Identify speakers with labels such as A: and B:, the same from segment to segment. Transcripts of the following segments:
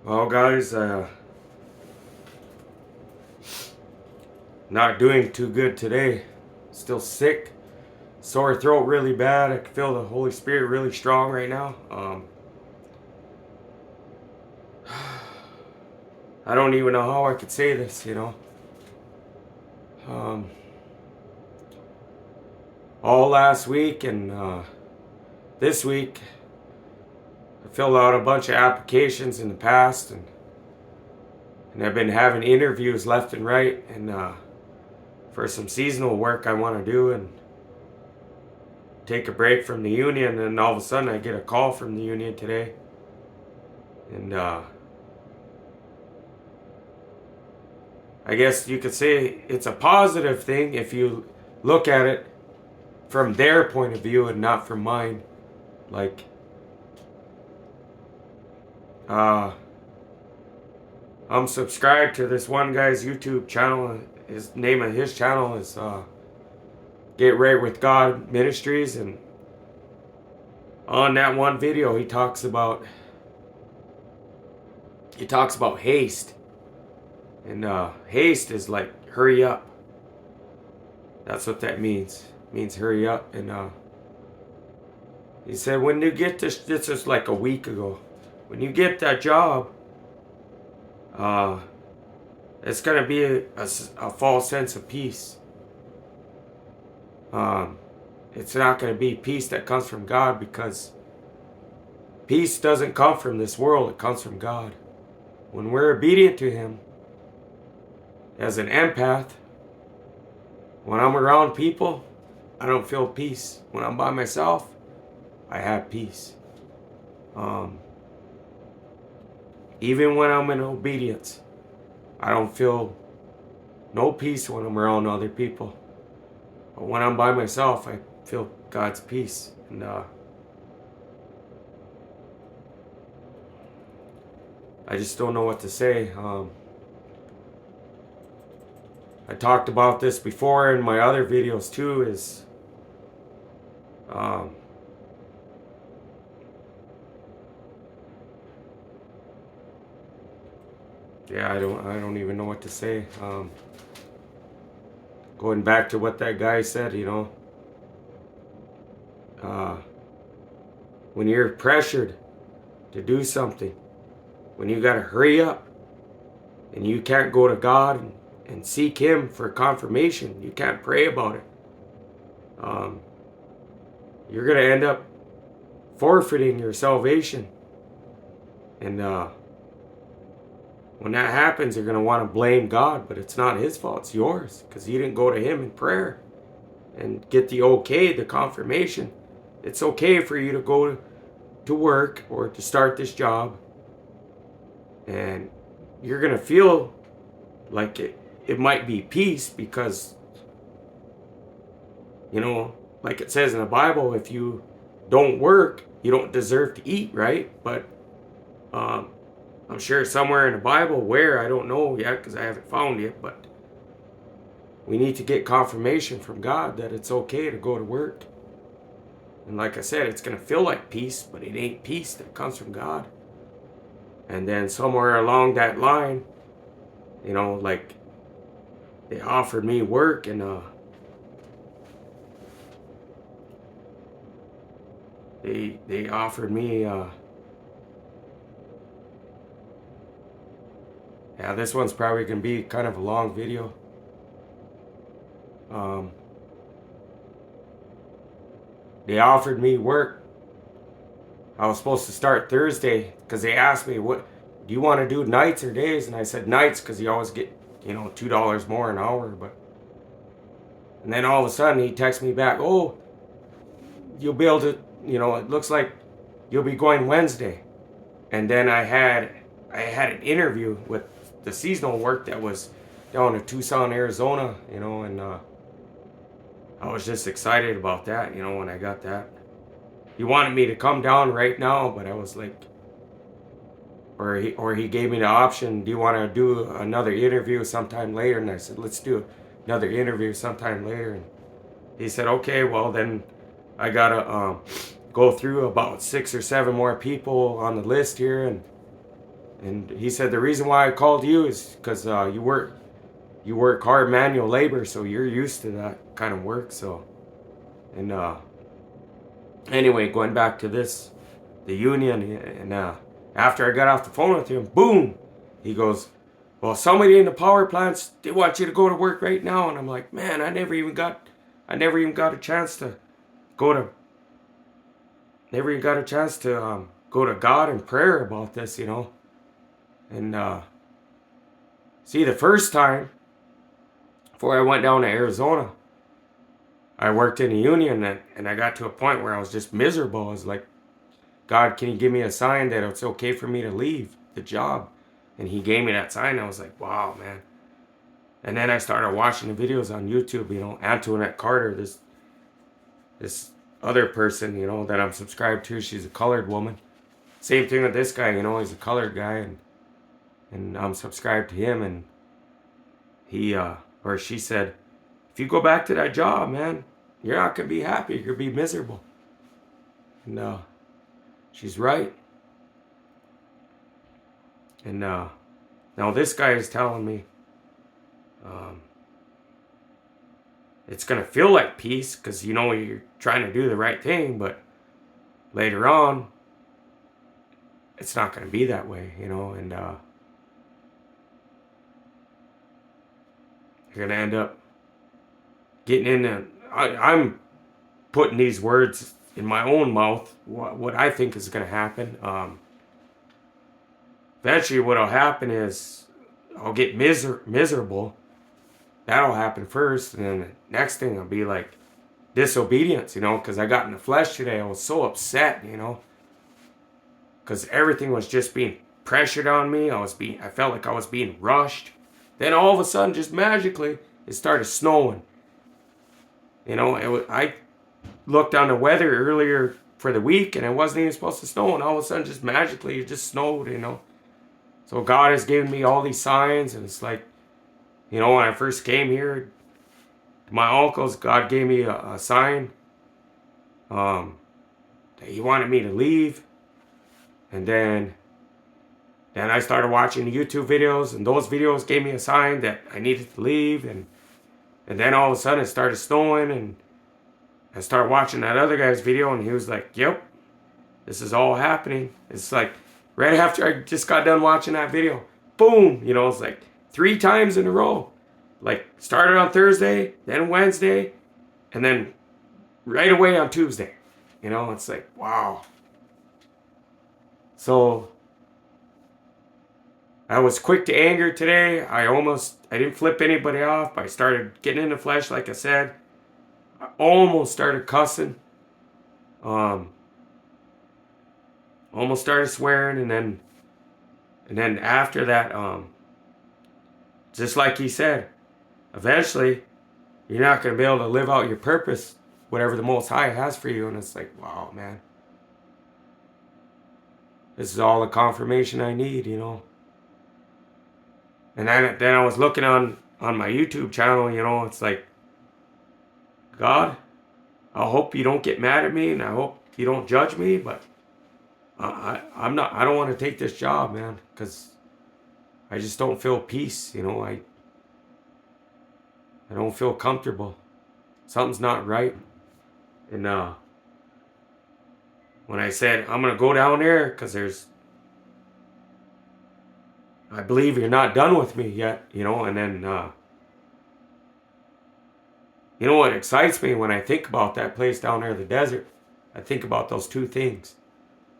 A: Well, guys, not doing too good today. Still sick, sore throat really bad. I can feel the Holy Spirit really strong right now. I don't even know how I could say this. Um, all last week and this week, I filled out a bunch of applications in the past, and I've been having interviews left and right, and for some seasonal work I want to do, and take a break from the union. And all of a sudden I get a call from the union today, and I guess you could say it's a positive thing if you look at it from their point of view and not from mine. Like, I'm subscribed to this one guy's YouTube channel. His name of his channel is Get Right With God Ministries, and on that one video he talks about haste. And haste is like hurry up. That's what that means. It means hurry up. And he said when you get this is like a week ago. When you get that job, it's gonna be a false sense of peace. It's not gonna be peace that comes from God, because peace doesn't come from this world. It comes from God. When we're obedient to Him, as an empath, when I'm around people, I don't feel peace. When I'm by myself, I have peace. Even when I'm in obedience, I don't feel no peace when I'm around other people. But when I'm by myself, I feel God's peace. And I just don't know what to say. I talked about this before in my other videos too, is yeah, I don't even know what to say. Going back to what that guy said, when you're pressured to do something, when you gotta hurry up and you can't go to God and seek Him for confirmation, you can't pray about it, you're gonna end up forfeiting your salvation. And when that happens, you're gonna want to blame God, but it's not His fault, it's yours, because you didn't go to Him in prayer and get the confirmation. It's okay for you to go to work or to start this job, and you're gonna feel like it might be peace, because like it says in the Bible, if you don't work, you don't deserve to eat, right? But I'm sure somewhere in the Bible, where, I don't know yet because I haven't found it, but we need to get confirmation from God that it's okay to go to work. And like I said, it's going to feel like peace, but it ain't peace that comes from God. And then somewhere along that line, like, they offered me work, and they offered me yeah, this one's probably gonna be kind of a long video. They offered me work. I was supposed to start Thursday, because they asked me, what do you want to do, nights or days? And I said nights, because you always get $2 more an hour. And then all of a sudden he texts me back, oh, you'll be able to, it looks like you'll be going Wednesday. And then I had an interview with the seasonal work that was down in Tucson, Arizona, and I was just excited about that, when I got that. He wanted me to come down right now, but I was like, or he gave me the option, do you want to do another interview sometime later? And I said, let's do another interview sometime later. And he said, okay, well then I gotta go through about 6 or 7 more people on the list here, and And he said the reason why I called you is because you work hard manual labor, so you're used to that kind of work. So, and anyway, going back to this, the union, and after I got off the phone with him, boom, he goes, well, somebody in the power plants, they want you to go to work right now. And I'm like, man, I never even got a chance to go to, go to God in prayer about this, And see, the first time before I went down to Arizona, I worked in a union, and I got to a point where I was just miserable. I was like, God, can you give me a sign that it's okay for me to leave the job? And he gave me that sign. I was like, wow, man. And then I started watching the videos on YouTube, Antoinette Carter, this other person, that I'm subscribed to. She's a colored woman. Same thing with this guy, he's a colored guy, and I'm subscribed to him, and he, or she said, if you go back to that job, man, you're not going to be happy. You're going to be miserable. And she's right. And now this guy is telling me it's going to feel like peace because, you're trying to do the right thing, but later on, it's not going to be that way, and you're going to end up getting in I'm putting these words in my own mouth, what I think is going to happen. Eventually what'll happen is I'll get miserable. That'll happen first, and then the next thing will be like disobedience, because I got in the flesh today. I was so upset, because everything was just being pressured on me. I felt like I was being rushed. Then all of a sudden, just magically, it started snowing. I looked on the weather earlier for the week, and it wasn't even supposed to snow, and all of a sudden, just magically, it just snowed, So God has given me all these signs, and it's like, when I first came here, to my uncles, God gave me a sign that he wanted me to leave. And then I started watching the YouTube videos, and those videos gave me a sign that I needed to leave. And then all of a sudden it started snowing, and I started watching that other guy's video, and he was like, yep, this is all happening. It's like right after I just got done watching that video, boom, it's like 3 times in a row. Like started on Thursday, then Wednesday, and then right away on Tuesday. It's like, wow. So I was quick to anger today. I didn't flip anybody off, but I started getting in the flesh, like I said. I almost started cussing. Almost started swearing, and then after that, just like he said, eventually you're not going to be able to live out your purpose, whatever the Most High has for you. And it's like, wow, man. This is all the confirmation I need, And then I was looking on my YouTube channel, it's like, God, I hope you don't get mad at me, and I hope you don't judge me, but I don't want to take this job, man, because I just don't feel peace, I don't feel comfortable. Something's not right. And when I said, I'm going to go down there because I believe you're not done with me yet, and then, what excites me when I think about that place down there in the desert? I think about those 2 things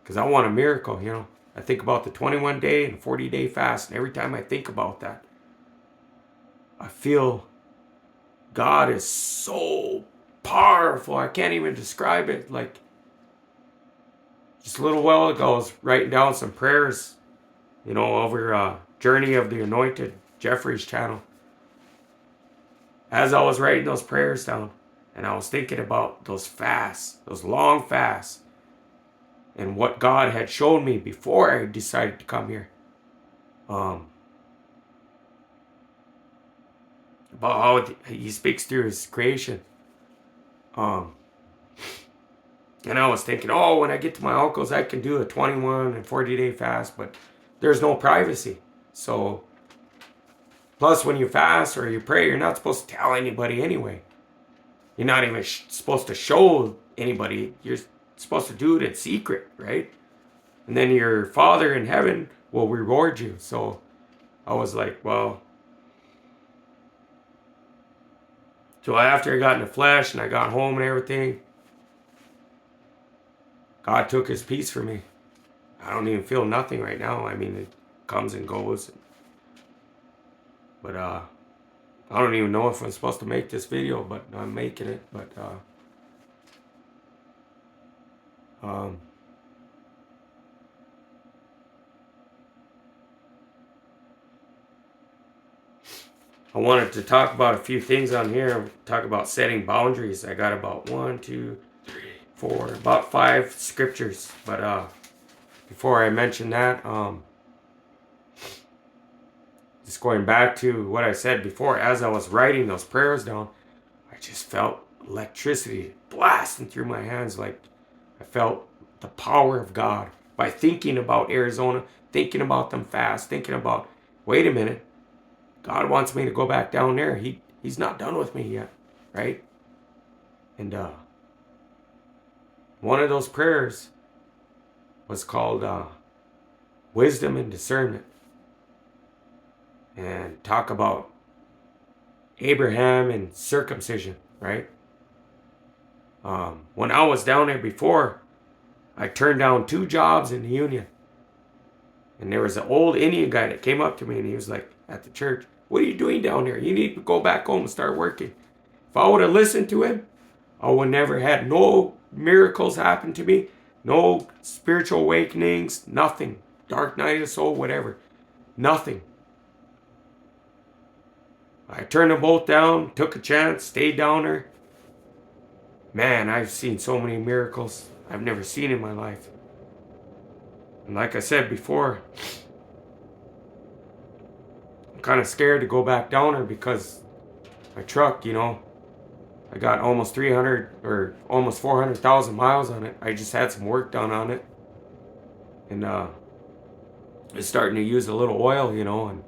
A: because I want a miracle, I think about the 21-day and 40-day fast, and every time I think about that, I feel God is so powerful. I can't even describe it. Like, just a little while ago, I was writing down some prayers, over Journey of the Anointed, Jeffrey's channel. As I was writing those prayers down, and I was thinking about those fasts, those long fasts, and what God had shown me before I decided to come here. About how he speaks through his creation. And I was thinking, when I get to my uncle's, I can do a 21 and 40-day fast. But there's no privacy. So, plus when you fast or you pray, you're not supposed to tell anybody anyway. You're not even supposed to show anybody. You're supposed to do it in secret, right? And then your Father in heaven will reward you. So I was like, well. So after I got in the flesh and I got home and everything, God took his peace from me. I don't even feel nothing right now. I mean, it comes and goes. But I don't even know if I'm supposed to make this video, but I'm making it. But I wanted to talk about a few things on here. Talk about setting boundaries. I got about 1, 2, 3, 4, about 5 scriptures. But before I mention that, just going back to what I said before, as I was writing those prayers down, I just felt electricity blasting through my hands. Like I felt the power of God by thinking about Arizona, thinking about them fast, thinking about, wait a minute, God wants me to go back down there. He's not done with me yet, right? And one of those prayers was called wisdom and discernment. And talk about Abraham and circumcision, right? When I was down there before, I turned down 2 jobs in the union. And there was an old Indian guy that came up to me and he was like, at the church, what are you doing down there? You need to go back home and start working. If I would have listened to him, I would never had no miracles happen to me, no spiritual awakenings, nothing. Dark night of the soul, whatever. Nothing. I turned them both down, took a chance, stayed down there. Man, I've seen so many miracles I've never seen in my life. And like I said before, I'm kind of scared to go back down there because my truck, I got almost 300 or almost 400,000 miles on it. I just had some work done on it. And it's starting to use a little oil, and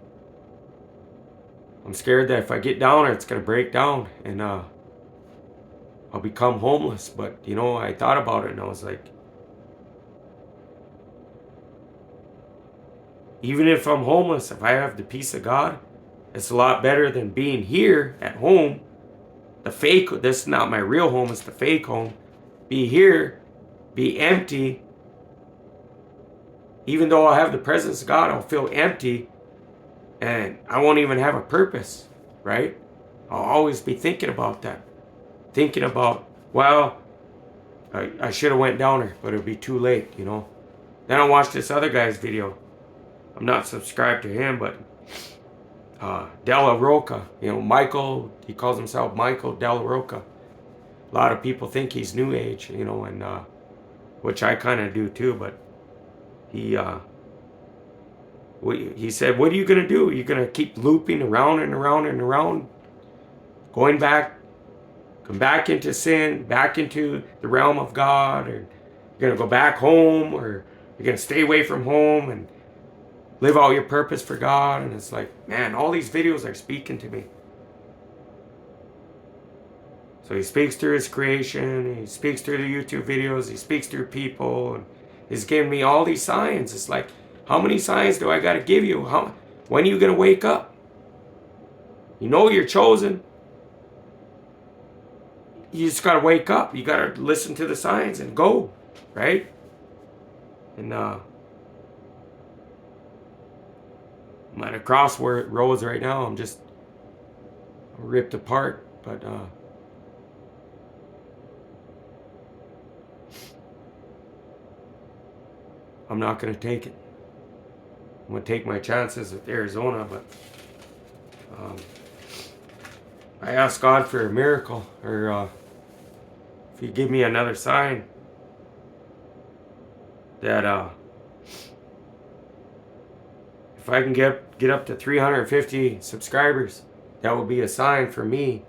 A: I'm scared that if I get down there, it's going to break down and I'll become homeless. But, I thought about it and I was like, even if I'm homeless, if I have the peace of God, it's a lot better than being here at home. The fake, this is not my real home, it's the fake home. Be here, be empty. Even though I have the presence of God, I'll feel empty. And I won't even have a purpose, right? I'll always be thinking about that. Thinking about, well, I should have went down there, but it'll be too late, Then I watched this other guy's video. I'm not subscribed to him, but Della Roca, Michael, he calls himself Michael Della Roca. A lot of people think he's New Age, and which I kind of do too, but he said, what are you going to do? You're going to keep looping around and around and around, come back into sin, back into the realm of God, or you're going to go back home, or you're going to stay away from home and live out your purpose for God. And it's like, man, all these videos are speaking to me. So he speaks through his creation, he speaks through the YouTube videos, he speaks through people, and he's giving me all these signs. It's like, how many signs do I got to give you? When are you going to wake up? You're chosen. You just got to wake up. You got to listen to the signs and go, right? And I'm at a crossroads right now. I'm just ripped apart, but I'm not going to take it. I'm going to take my chances with Arizona, but I asked God for a miracle, or if He'd give me another sign that if I can get up to 350 subscribers, that would be a sign for me.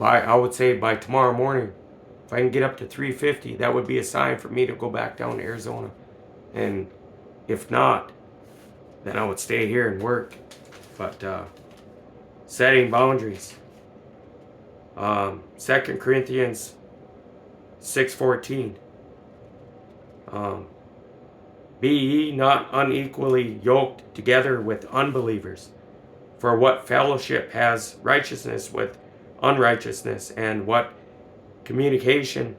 A: I would say by tomorrow morning, if I can get up to 350, that would be a sign for me to go back down to Arizona. And if not, then I would stay here and work. But setting boundaries. 2 Corinthians 6:14. Be ye not unequally yoked together with unbelievers. For what fellowship has righteousness with unrighteousness, and what communication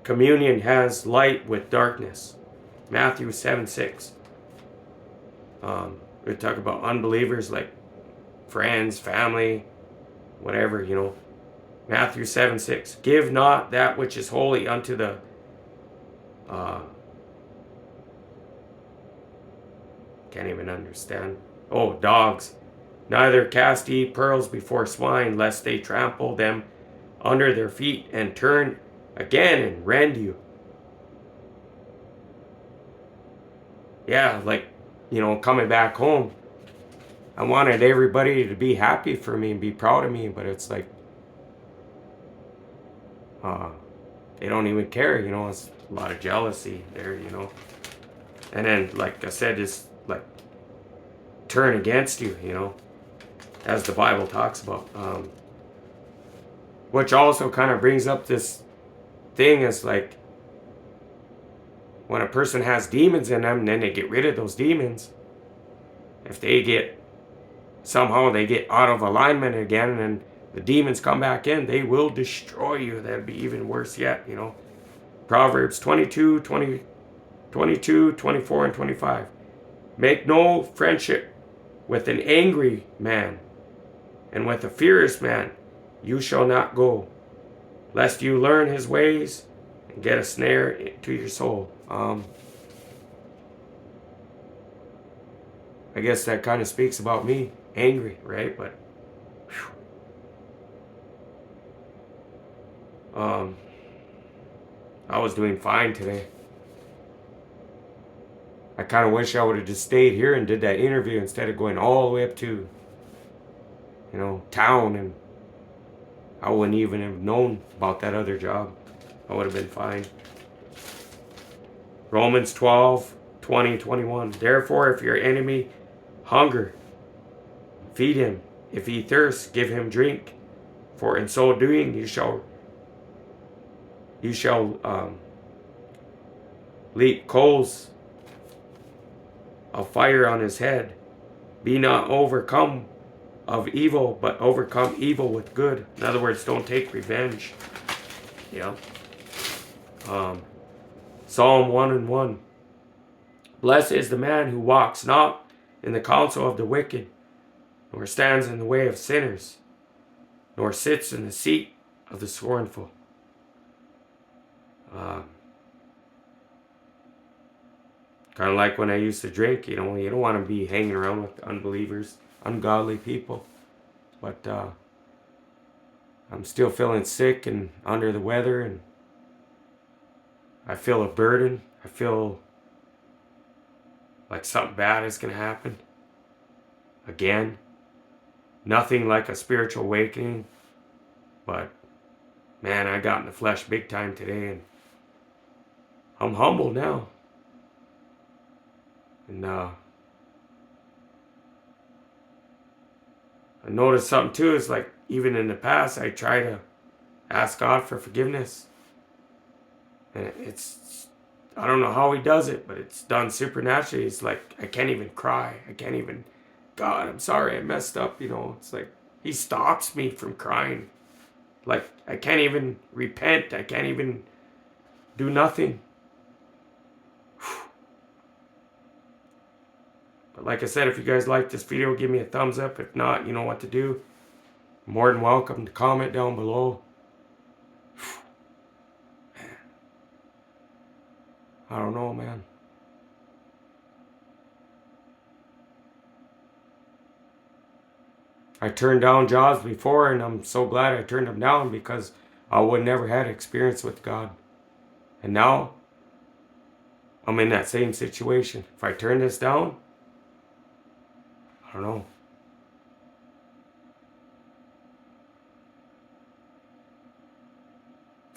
A: communion has light with darkness. Matthew 7:6. We talk about unbelievers like friends, family, whatever, Matthew 7:6. Give not that which is holy unto the can't even understand. Oh, dogs. Neither cast ye pearls before swine, lest they trample them under their feet and turn again and rend you. Yeah, like, coming back home, I wanted everybody to be happy for me and be proud of me, but it's like, they don't even care, it's a lot of jealousy there, And then, like I said, just like turn against you, as the Bible talks about. Which also kind of brings up this thing is like, when a person has demons in them, and then they get rid of those demons, if they get out of alignment again, and the demons come back in, they will destroy you. That'd be even worse yet, Proverbs 22, 24, and 25. Make no friendship with an angry man, and with a furious man you shall not go, lest you learn his ways and get a snare to your soul. I guess that kind of speaks about me, angry, right? But I was doing fine today. I kind of wish I would have just stayed here and did that interview instead of going all the way up to, town, and I wouldn't even have known about that other job. I would have been fine. Romans 12, 20, 21. Therefore, if your enemy hunger, feed him. If he thirsts, give him drink. For in so doing, you shall leap coals of fire on his head. Be not overcome of evil, but overcome evil with good. In other words, don't take revenge. Psalm 1:1. Blessed is the man who walks not in the counsel of the wicked, nor stands in the way of sinners, nor sits in the seat of the scornful. Kind of like when I used to drink, you don't want to be hanging around with unbelievers, ungodly people. But I'm still feeling sick and under the weather, and I feel a burden. I feel like something bad is going to happen. Again, nothing like a spiritual awakening, but man, I got in the flesh big time today, and I'm humble now. And I noticed something too, is like, even in the past, I try to ask God for forgiveness. And I don't know how he does it, but it's done supernaturally. It's like, I can't even cry. I can't even, God, I'm sorry, I messed up, It's like, he stops me from crying. Like, I can't even repent. I can't even do nothing. But like I said, if you guys like this video, give me a thumbs up. If not, you know what to do. More than welcome to comment down below. I don't know, man. I turned down jobs before, and I'm so glad I turned them down, because I would never had experience with God. And now I'm in that same situation. If I turn this down, I don't know.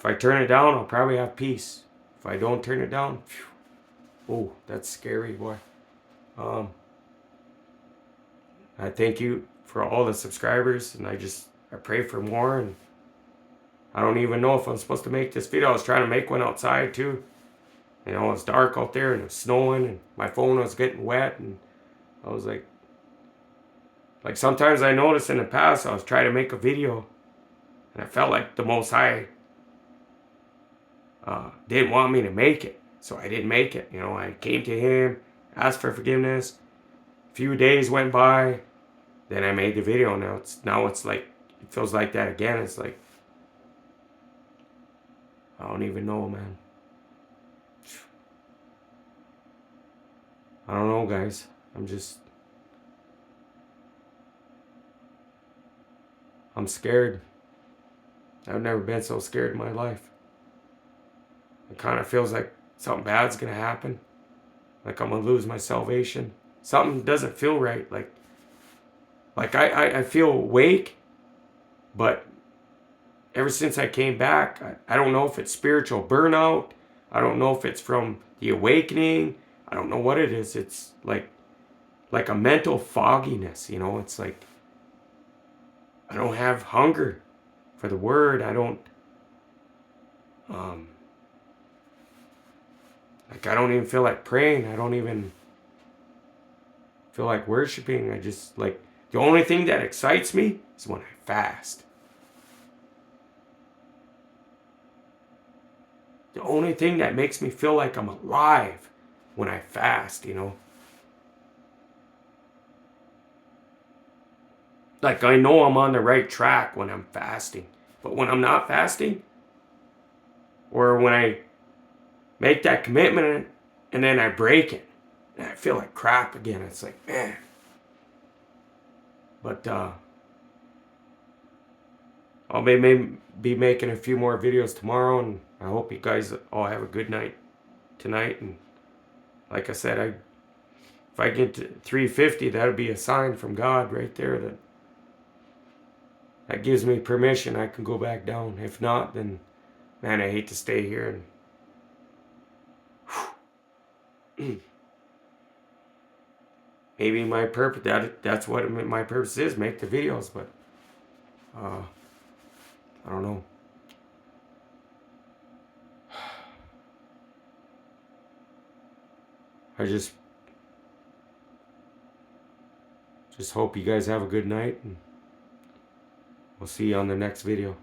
A: If I turn it down, I'll probably have peace. If I don't turn it down, phew, oh, that's scary, boy. I thank you for all the subscribers, and I pray for more. And I don't even know if I'm supposed to make this video. I was trying to make one outside too. You know, it's dark out there and it was snowing and my phone was getting wet, and I was like sometimes I noticed in the past I was trying to make a video and I felt like the Most High didn't want me to make it, so I didn't make it. You know, I came to Him, asked for forgiveness. A few days went by, then I made the video. Now it's like it feels like that again. It's like I don't even know, man. I don't know, guys. I'm scared. I've never been so scared in my life. It kind of feels like something bad's gonna happen. Like I'm gonna lose my salvation. Something doesn't feel right. Like I feel awake, but ever since I came back, I don't know if it's spiritual burnout. I don't know if it's from the awakening. I don't know what it is. It's like a mental fogginess, you know. It's like I don't have hunger for the word. I don't I don't even feel like praying. I don't even feel like worshiping. I just like the only thing that excites me is when I fast. The only thing that makes me feel like I'm alive when I fast, you know. Like I know I'm on the right track when I'm fasting. But when I'm not fasting, or when I make that commitment and then I break it, and I feel like crap again, it's like, man. But I'll be making a few more videos tomorrow, and I hope you guys all have a good night tonight. And like I said, if I get to 350, that'll be a sign from God right there that gives me permission. I can go back down. If not, then man, I hate to stay here. And maybe my purpose, that's what my purpose is, make the videos. But I don't know. I just hope you guys have a good night, and we'll see you on the next video.